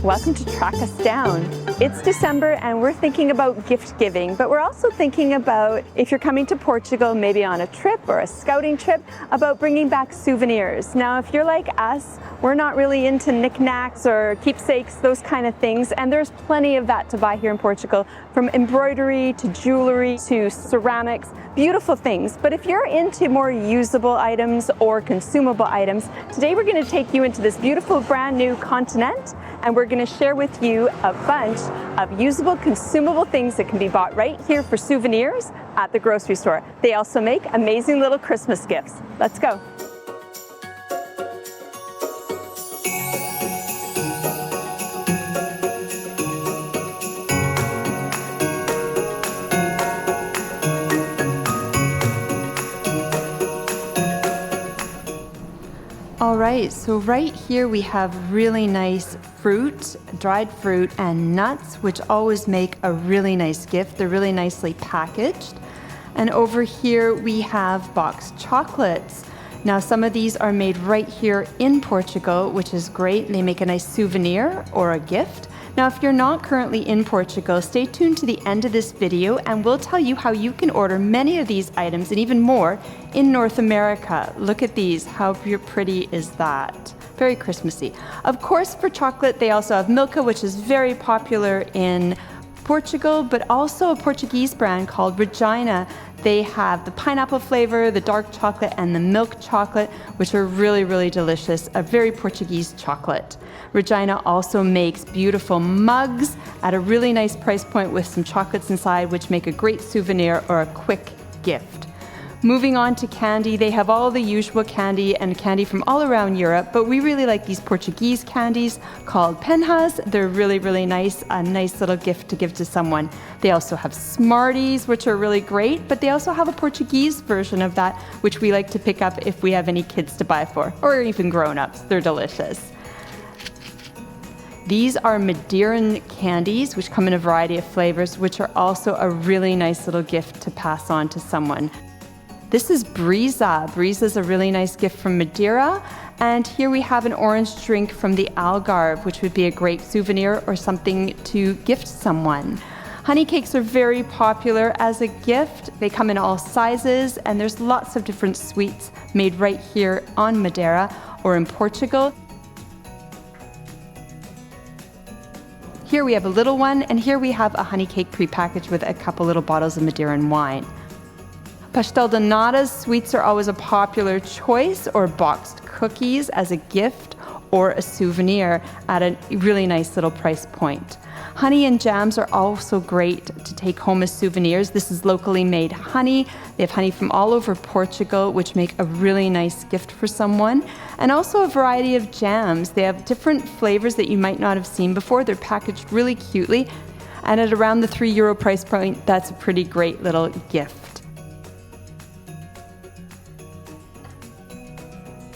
Welcome to Track Us Down. It's December and we're thinking about gift giving, but we're also thinking about, if you're coming to Portugal, maybe on a trip or a scouting trip, about bringing back souvenirs. Now, if you're like us, we're not really into knickknacks or keepsakes, those kind of things, and there's plenty of that to buy here in Portugal, from embroidery to jewelry to ceramics, beautiful things. But if you're into more usable items or consumable items, today we're going to take you into this beautiful brand new continent, and we're going to share with you a bunch of usable, consumable things that can be bought right here for souvenirs at the grocery store. They also make amazing little Christmas gifts. Let's go. All right, so right here we have really nice fruit, dried fruit and nuts, which always make a really nice gift. They're really nicely packaged. And over here we have boxed chocolates. Now some of these are made right here in Portugal, which is great. They make a nice souvenir or a gift. Now, if you're not currently in Portugal, stay tuned to the end of this video and we'll tell you how you can order many of these items and even more in North America. Look at these, how pretty is that? Very Christmassy. Of course, for chocolate, they also have Milka, which is very popular in Portugal, but also a Portuguese brand called Regina. They have the pineapple flavor, the dark chocolate, and the milk chocolate, which are really, really delicious. A very Portuguese chocolate. Regina also makes beautiful mugs at a really nice price point with some chocolates inside, which make a great souvenir or a quick gift. Moving on to candy, they have all the usual candy and candy from all around Europe, but we really like these Portuguese candies called penhas. They're really, really nice, a nice little gift to give to someone. They also have Smarties, which are really great, but they also have a Portuguese version of that, which we like to pick up if we have any kids to buy for, or even grown-ups. They're delicious. These are Madeiran candies, which come in a variety of flavors, which are also a really nice little gift to pass on to someone. This is Brisa. Brisa is a really nice gift from Madeira. And here we have an orange drink from the Algarve, which would be a great souvenir or something to gift someone. Honey cakes are very popular as a gift. They come in all sizes, and there's lots of different sweets made right here on Madeira or in Portugal. Here we have a little one, and here we have a honey cake prepackaged with a couple little bottles of Madeiran wine. Pastel de natas sweets are always a popular choice, or boxed cookies as a gift or a souvenir at a really nice little price point. Honey and jams are also great to take home as souvenirs. This is locally made honey. They have honey from all over Portugal, which make a really nice gift for someone. And also a variety of jams. They have different flavors that you might not have seen before. They're packaged really cutely. And at around the €3 price point, that's a pretty great little gift.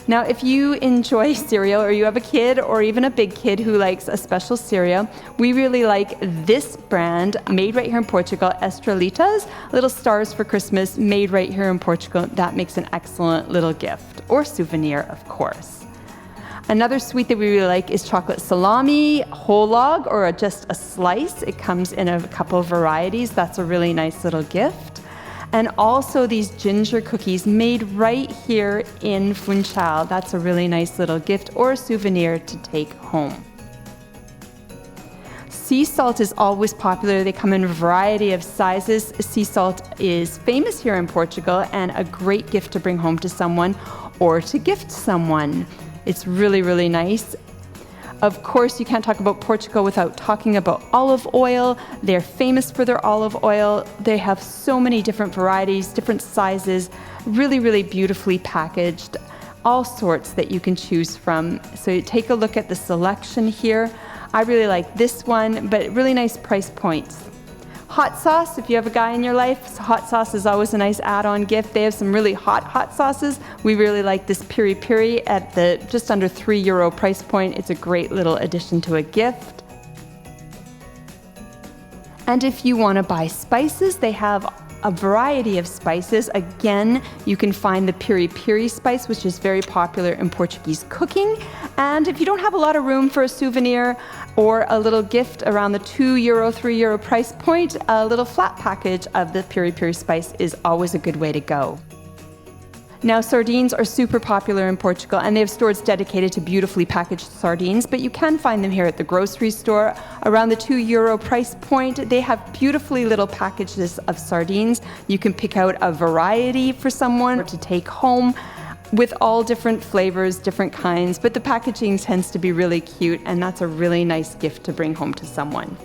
Now, if you enjoy cereal, or you have a kid or even a big kid who likes a special cereal, we really like this brand made right here in Portugal, Estrelitas, little stars for Christmas made right here in Portugal. That makes an excellent little gift or souvenir, of course. Another sweet that we really like is chocolate salami, whole log, or just a slice. It comes in a couple of varieties. That's a really nice little gift. And also these ginger cookies made right here in Funchal. That's a really nice little gift or souvenir to take home. Sea salt is always popular. They come in a variety of sizes. Sea salt is famous here in Portugal and a great gift to bring home to someone or to gift someone. It's really, really nice. Of course, you can't talk about Portugal without talking about olive oil. They're famous for their olive oil. They have so many different varieties, different sizes, really, really beautifully packaged, all sorts that you can choose from. So take a look at the selection here. I really like this one, but really nice price points. Hot sauce, if you have a guy in your life, hot sauce is always a nice add-on gift. They have some really hot sauces. We really like this piri piri at the just under €3 price point. It's a great little addition to a gift. And if you want to buy spices, they have a variety of spices. Again, you can find the piri-piri spice, which is very popular in Portuguese cooking. And if you don't have a lot of room for a souvenir or a little gift around the €2, €3 price point, a little flat package of the piri-piri spice is always a good way to go. Now, sardines are super popular in Portugal, and they have stores dedicated to beautifully packaged sardines, but you can find them here at the grocery store around the €2 price point. They have beautifully little packages of sardines. You can pick out a variety for someone to take home with all different flavors, different kinds, but the packaging tends to be really cute, and that's a really nice gift to bring home to someone.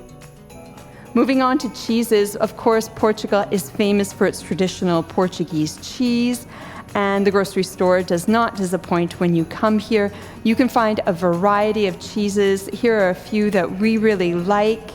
Moving on to cheeses, of course, Portugal is famous for its traditional Portuguese cheese. And the grocery store does not disappoint when you come here. You can find a variety of cheeses. Here are a few that we really like.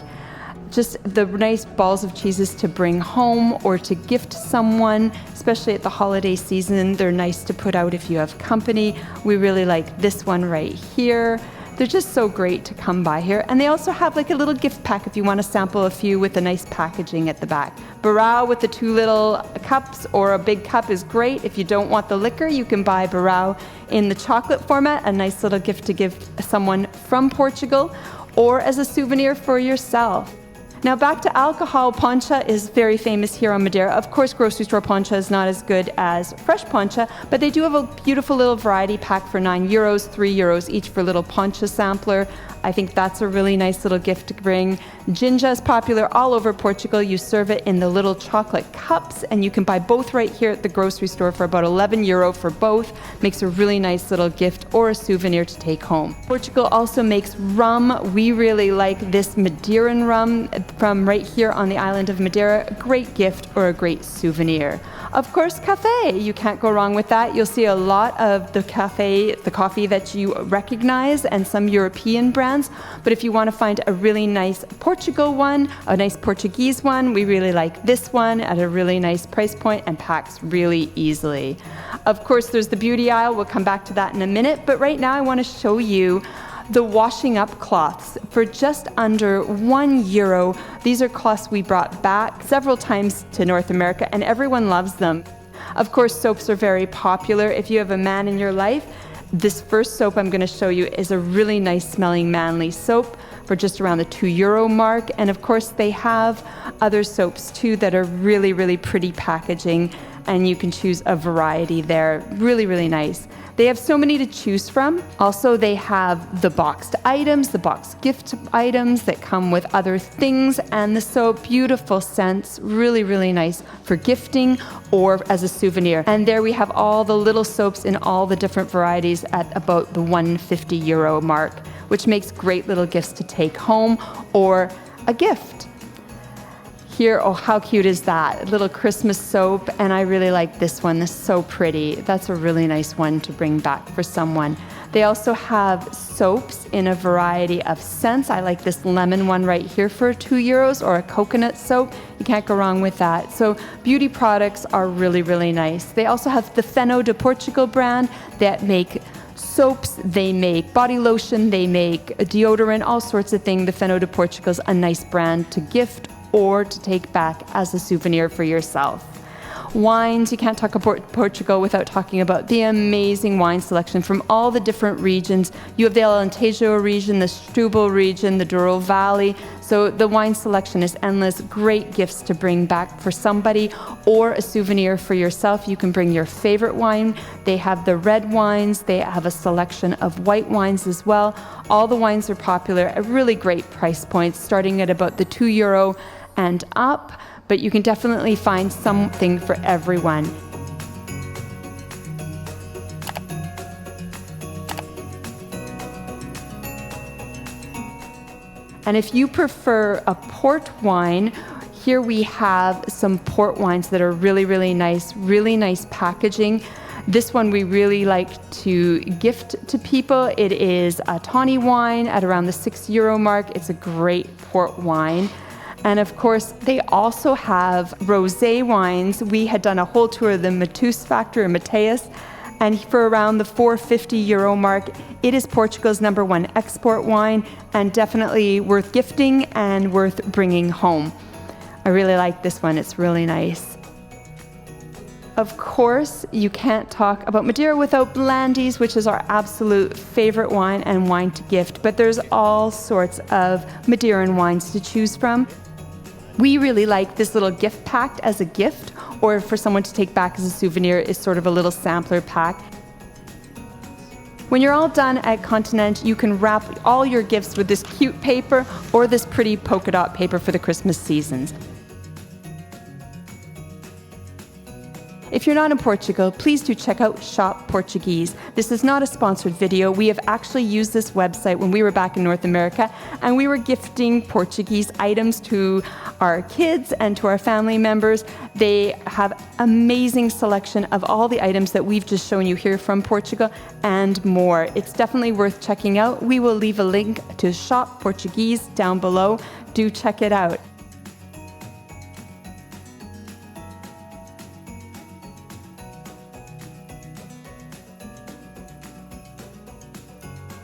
Just the nice balls of cheeses to bring home or to gift someone, especially at the holiday season. They're nice to put out if you have company. We really like this one right here. They're just so great to come by here. And they also have like a little gift pack if you want to sample a few with the nice packaging at the back. Barao with the 2 little cups or a big cup is great. If you don't want the liquor, you can buy Barao in the chocolate format, a nice little gift to give someone from Portugal or as a souvenir for yourself. Now back to alcohol, poncha is very famous here on Madeira. Of course, grocery store poncha is not as good as fresh poncha, but they do have a beautiful little variety pack for €9, €3 each for a little poncha sampler. I think that's a really nice little gift to bring. Ginja is popular all over Portugal. You serve it in the little chocolate cups, and you can buy both right here at the grocery store for about €11 for both. Makes a really nice little gift or a souvenir to take home. Portugal also makes rum. We really like this Madeiran rum from right here on the island of Madeira. A great gift or a great souvenir. Of course, cafe. You can't go wrong with that. You'll see a lot of the coffee that you recognize and some European brands. But if you want to find a really nice Portugal one, a nice Portuguese one, we really like this one at a really nice price point and packs really easily. Of course, there's the beauty aisle. We'll come back to that in a minute. But right now I want to show you the washing up cloths for just under €1. These are cloths we brought back several times to North America, and everyone loves them. Of course, soaps are very popular. If you have a man in your life, this first soap I'm going to show you is a really nice smelling manly soap for just around the €2 mark. And of course, they have other soaps too that are really, really pretty packaging, and you can choose a variety there. Really, really nice. They have so many to choose from. Also, they have the boxed items, the boxed gift items that come with other things, and the soap, beautiful scents, really, really nice for gifting or as a souvenir. And there we have all the little soaps in all the different varieties at about the €150 mark, which makes great little gifts to take home or a gift. Here, oh, how cute is that? A little Christmas soap, and I really like this one. This is so pretty. That's a really nice one to bring back for someone. They also have soaps in a variety of scents. I like this lemon one right here for €2 or a coconut soap. You can't go wrong with that. So beauty products are really, really nice. They also have the Feno de Portugal brand that make soaps, they make body lotion, they make deodorant, all sorts of things. The Feno de Portugal is a nice brand to gift or to take back as a souvenir for yourself. Wines, you can't talk about Portugal without talking about the amazing wine selection from all the different regions. You have the Alentejo region, the Setúbal region, the Douro Valley. So the wine selection is endless. Great gifts to bring back for somebody or a souvenir for yourself. You can bring your favorite wine. They have the red wines. They have a selection of white wines as well. All the wines are popular at really great price points, starting at about the €2 and up, but you can definitely find something for everyone. And if you prefer a port wine, here we have some port wines that are really, really nice packaging. This one we really like to gift to people. It is a tawny wine at around the €6 mark. It's a great port wine. And of course, they also have rosé wines. We had done a whole tour of the Mateus factory in Mateus, and for around the €450 mark, it is Portugal's #1 export wine and definitely worth gifting and worth bringing home. I really like this one. It's really nice. of course, you can't talk about Madeira without Blandies, which is our absolute favorite wine and wine to gift. But there's all sorts of Madeiran wines to choose from. We really like this little gift pack as a gift, or for someone to take back as a souvenir is sort of a little sampler pack. When you're all done at Continent, you can wrap all your gifts with this cute paper or this pretty polka dot paper for the Christmas seasons. If you're not in Portugal, please do check out Shop Portuguese. This is not a sponsored video. We have actually used this website when we were back in North America, and we were gifting Portuguese items to our kids and to our family members. They have amazing selection of all the items that we've just shown you here from Portugal and more. It's definitely worth checking out. We will leave a link to Shop Portuguese down below. Do check it out.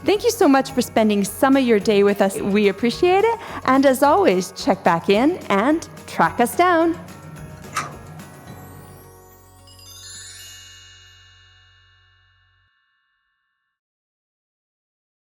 Thank you so much for spending some of your day with us. We appreciate it. And as always, check back in and track us down.